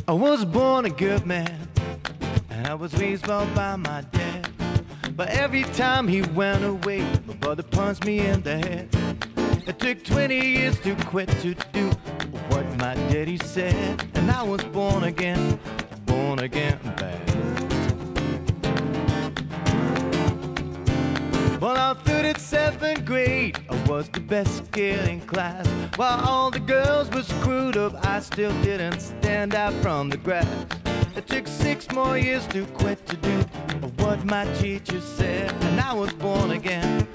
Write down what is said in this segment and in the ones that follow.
I was born a good man, and I was raised well by my dad. But every time he went away, my brother punched me in the head. It took 20 years to quit to do what my daddy said, and I was born again bad. Well, all through the 7th grade, I was the best kid in class. While all the girls were screwed up, I still didn't stand out from the grass. It took 6 more years to quit to do what my teacher said, and I was born again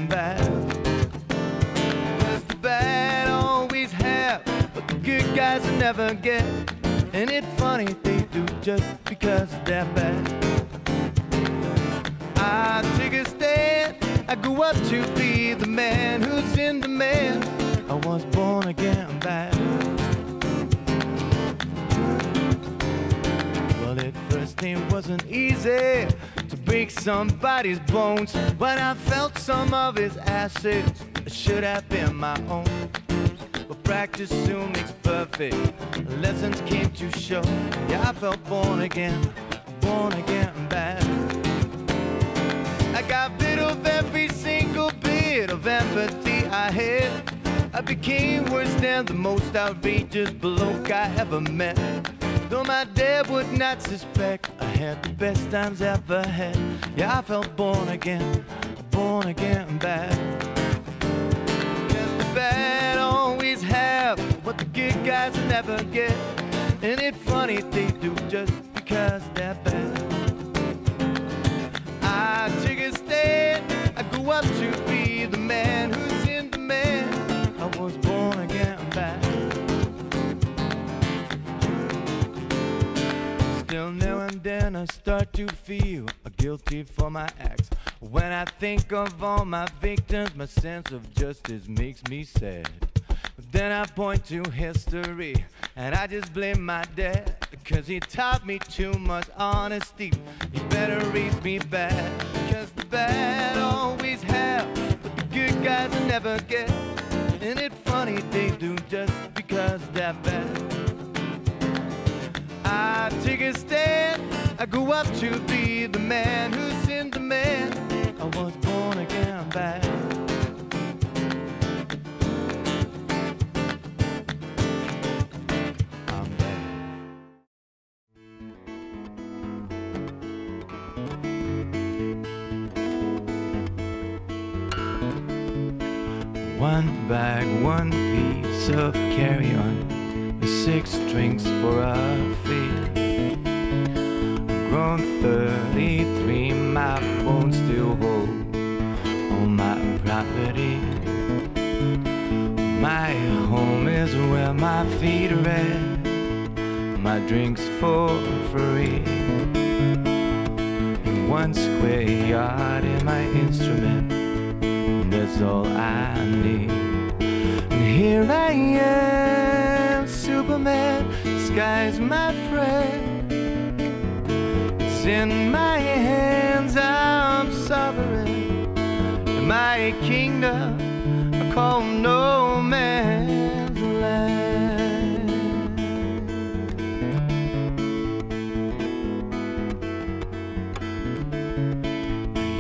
bad. 'Cause the bad always have what the good guys never get, and it's funny they do just because they're bad. I took a stand, I grew up to be the man who's in demand. I was born again bad. Well, at first it wasn't easy to break somebody's bones, but I felt some of his acids should have been my own. But practice soon makes perfect, lessons came to show. Yeah, I felt born again bad. I got rid of every single bit of empathy I had. I became worse than the most outrageous bloke I ever met. Though my dad would not suspect, I had the best times ever had. Yeah, I felt born again bad. 'Cause the bad always have what the good guys never get, and it's funny they do just because they're bad. I took a stand, I grew up to be the man who's in demand. I was born again bad. Still now and then I start to feel guilty for my acts. When I think of all my victims, my sense of justice makes me sad. But then I point to history, and I just blame my dad, 'cause he taught me too much honesty. He better raise me bad, 'cause the bad always have what the good guys never get, and it's funny they do just because they're bad. I take a stand, I grew up to be the man who's in demand. I was born again bad. One bag, one piece of carry-on, 6 strings for a fee. Grown 33, my bones still hold all my property. My home is where my feet rest, my drinks for free. In 1 square yard in my instrument, that's all I need. And here I am, Superman, sky's my friend. It's in my hands, I'm sovereign. In my kingdom, I call no man's land.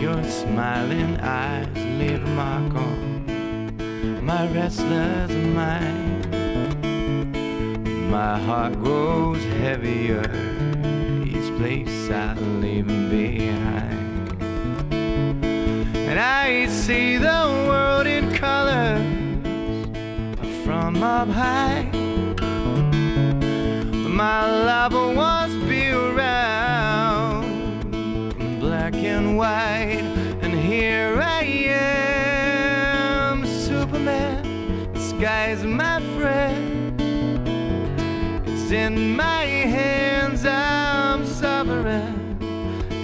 Your smiling eyes leave a mark on my restless mind. My heart grows heavier each place I leave behind. And I see the world in colors from up high. My life will once be around black and white, and here I am, Superman, the sky's my friend. It's in my hands, I'm sovereign.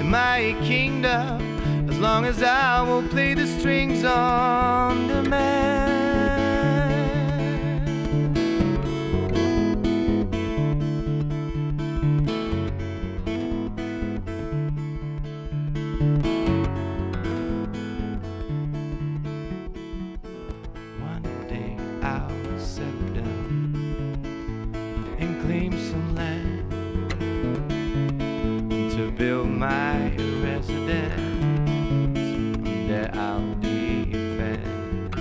In my kingdom, as long as I will play the strings on demand. One day I'll settle down and claim some build my residence that I'll defend.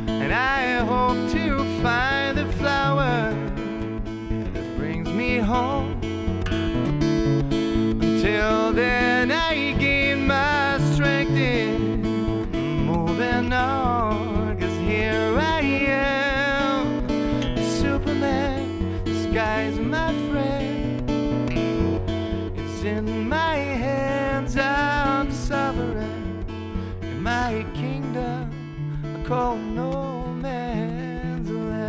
And I hope to find the flower that brings me home. Until then I gain my strength in moving on. 'Cause here I am, Superman, the sky's my friend. It's in my hands, I'm sovereign. In my kingdom I call no man's land.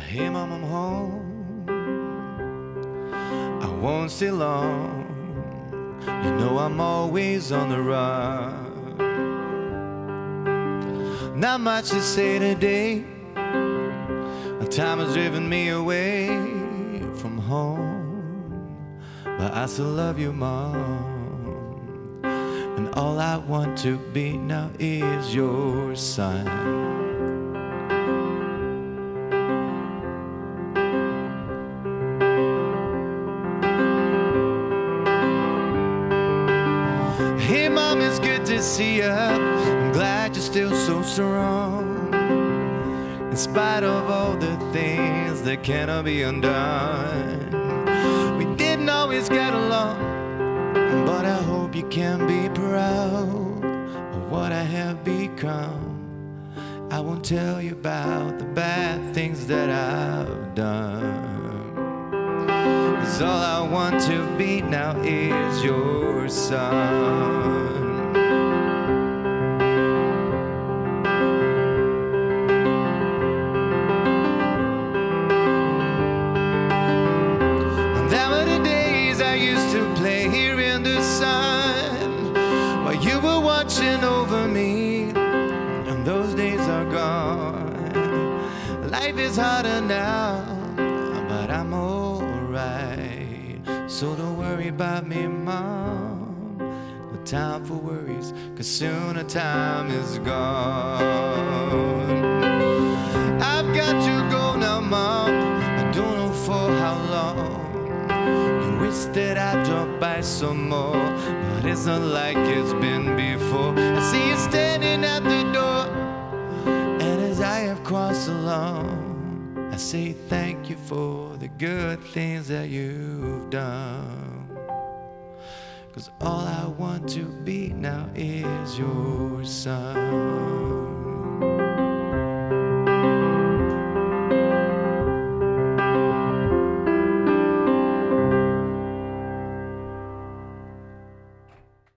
Hey Mom, I'm home. I won't stay long. You know I'm always on the run. Not much to say today. Time has driven me away from home, but I still love you, Mom. And all I want to be now is your son. Hey Mom, it's good to see ya. I'm glad you're still so strong. In spite of all the things that cannot be undone. We didn't always get along, but I hope you can be proud of what I have become. I won't tell you about the bad things that I've done. 'Cause all I want to be now is your son. And there were the days I used to play here in the sun while you were watching over me, and those days are gone. Life is harder now, but I'm alright. So don't worry about me, Mom. No time for worries, 'cause soon the time is gone. I've got to go now, Mom. I don't know for how long. You wish that I'd drop by some more, but it's not like it's been before. I see you standing at the door, and as I have crossed along, I say thank you for the good things that you've done. 'Cause all I want to be now is your son.